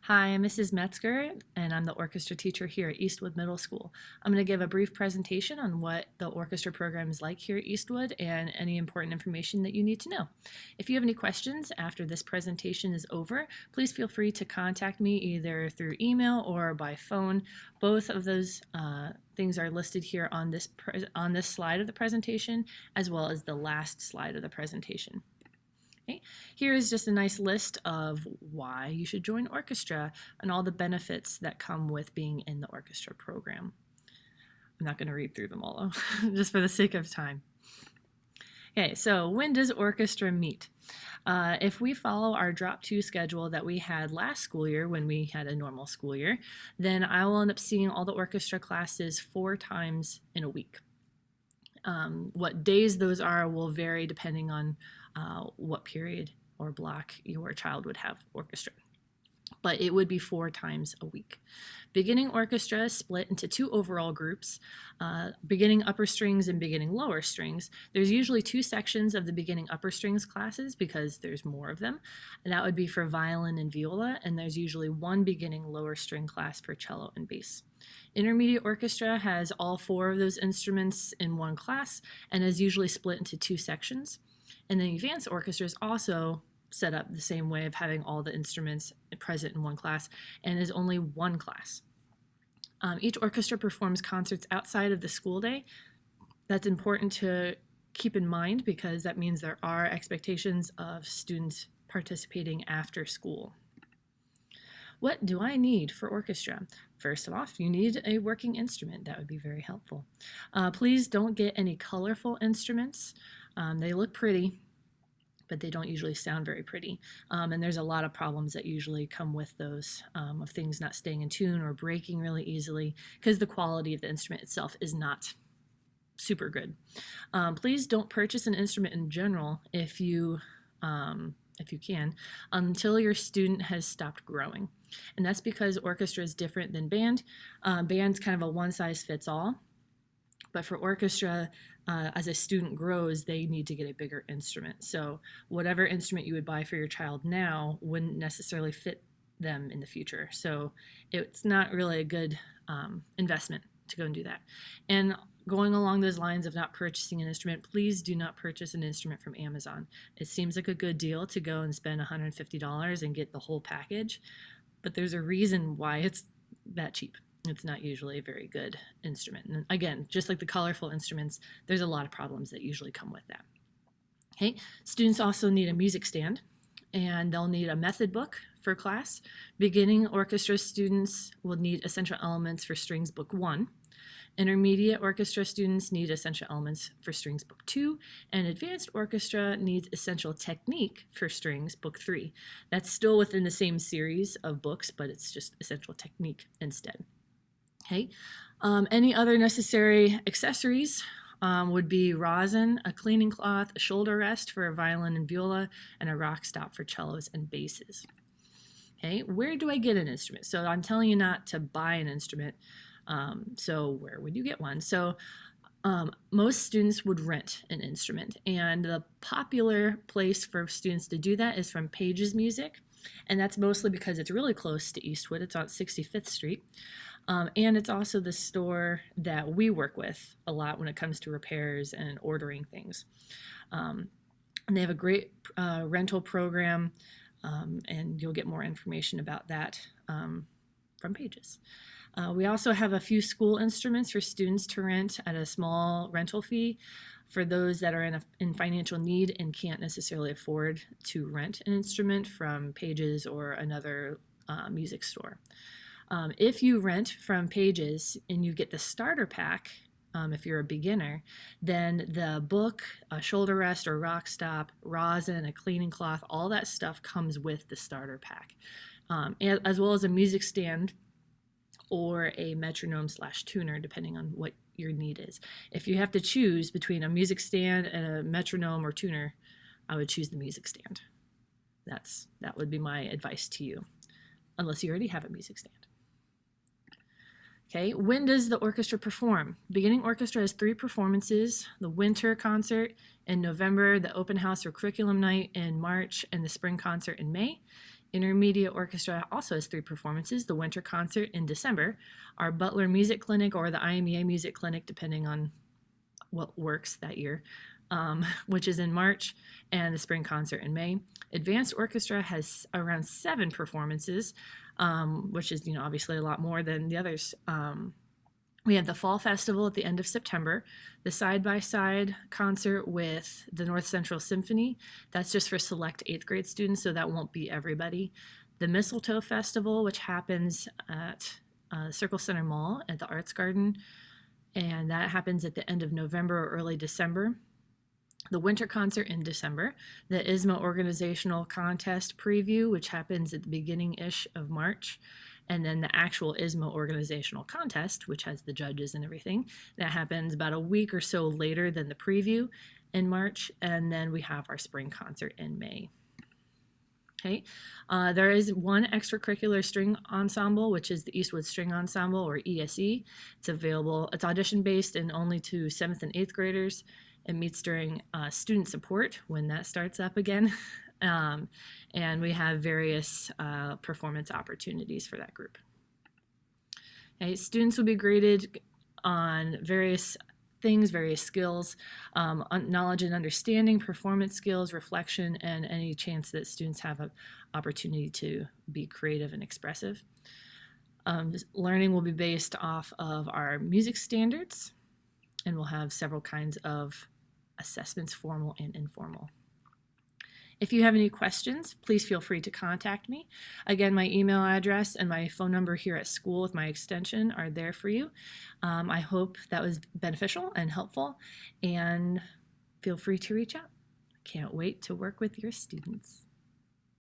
Hi, I'm Mrs. Metzger, and I'm the orchestra teacher here at Eastwood Middle School. I'm going to give a brief presentation on what the orchestra program is like here at Eastwood and any important information that you need to know. If you have any questions after this presentation is over, please feel free to contact me either through email or by phone. Both of those things are listed here on this slide of the presentation, as well as the last slide of the presentation. Okay. Here is just a nice list of why you should join orchestra and all the benefits that come with being in the orchestra program. I'm not going to read through them all, just for the sake of time. Okay, so when does orchestra meet? If we follow our drop 2 schedule that we had last school year when we had a normal school year, then I will end up seeing all the orchestra classes 4 times in a week. What days those are will vary depending on what period or block your child would have orchestra. But it would be 4 times a week. Beginning orchestra is split into 2 overall groups, beginning upper strings and beginning lower strings. There's usually 2 sections of the beginning upper strings classes because there's more of them, and that would be for violin and viola, and there's usually 1 beginning lower string class for cello and bass. Intermediate orchestra has all 4 of those instruments in 1 class and is usually split into 2 sections. And then advanced orchestra is also set up the same way of having all the instruments present in 1 class and is only 1 class. Each orchestra performs concerts outside of the school day. That's important to keep in mind because that means there are expectations of students participating after school. What do I need for orchestra? First off, you need a working instrument. That would be very helpful. Please don't get any colorful instruments. They look pretty, but they don't usually sound very pretty. And there's a lot of problems that usually come with those, of things not staying in tune or breaking really easily because the quality of the instrument itself is not super good. Please don't purchase an instrument in general if you can, until your student has stopped growing. And that's because orchestra is different than band. Band's kind of a one-size-fits-all. But for orchestra, as a student grows, they need to get a bigger instrument. So whatever instrument you would buy for your child now wouldn't necessarily fit them in the future. So it's not really a good investment to go and do that. And going along those lines of not purchasing an instrument, please do not purchase an instrument from Amazon. It seems like a good deal to go and spend $150 and get the whole package, but there's a reason why it's that cheap. It's not usually a very good instrument. And again, just like the colorful instruments, there's a lot of problems that usually come with that. Okay, students also need a music stand, and they'll need a method book for class. Beginning orchestra students will need Essential Elements for Strings Book 1. Intermediate orchestra students need Essential Elements for Strings Book 2, and Advanced Orchestra needs Essential Technique for Strings Book 3. That's still within the same series of books, but it's just Essential Technique instead. Okay. Any other necessary accessories would be rosin, a cleaning cloth, a shoulder rest for a violin and viola, and a rock stop for cellos and basses. Okay, where do I get an instrument? So I'm telling you not to buy an instrument. So where would you get one? So most students would rent an instrument, and the popular place for students to do that is from Page's Music, and that's mostly because it's really close to Eastwood. It's on 65th Street. And it's also the store that we work with a lot when it comes to repairs and ordering things. And they have a great rental program, and you'll get more information about that from Pages. We also have a few school instruments for students to rent at a small rental fee for those that are in financial need and can't necessarily afford to rent an instrument from Pages or another music store. If you rent from Pages and you get the starter pack, if you're a beginner, then the book, a shoulder rest or rock stop, rosin, a cleaning cloth, all that stuff comes with the starter pack, as well as a music stand or a metronome/tuner, depending on what your need is. If you have to choose between a music stand and a metronome or tuner, I would choose the music stand. That would be my advice to you, unless you already have a music stand. Okay, when does the orchestra perform? Beginning orchestra has 3 performances: the winter concert in November, the open house or curriculum night in March, and the spring concert in May. Intermediate orchestra also has 3 performances: the winter concert in December, our Butler Music Clinic or the IMEA Music Clinic, depending on what works that year, which is in March, and the spring concert in May. Advanced orchestra has around 7 performances, which is obviously a lot more than the others. We have the Fall Festival at the end of September, the side-by-side concert with the North Central Symphony. That's just for select 8th grade students, so that won't be everybody. The Mistletoe Festival, which happens at Circle Center Mall at the Arts Garden, and that happens at the end of November or early December. The winter concert in December, the ISMA Organizational Contest Preview, which happens at the beginning-ish of March, and then the actual ISMA Organizational Contest, which has the judges and everything, that happens about a week or so later than the preview in March, and then we have our spring concert in May. Okay, there is one extracurricular string ensemble, which is the Eastwood String Ensemble, or ESE. It's available, it's audition-based and only to 7th and 8th graders. It meets during student support when that starts up again. And we have various performance opportunities for that group. Okay, students will be graded on various things, various skills, knowledge and understanding, performance skills, reflection, and any chance that students have an opportunity to be creative and expressive. Learning will be based off of our music standards, and we'll have several kinds of assessments, formal and informal. If you have any questions, please feel free to contact me. Again, my email address and my phone number here at school with my extension are there for you. I hope that was beneficial and helpful, and feel free to reach out. Can't wait to work with your students.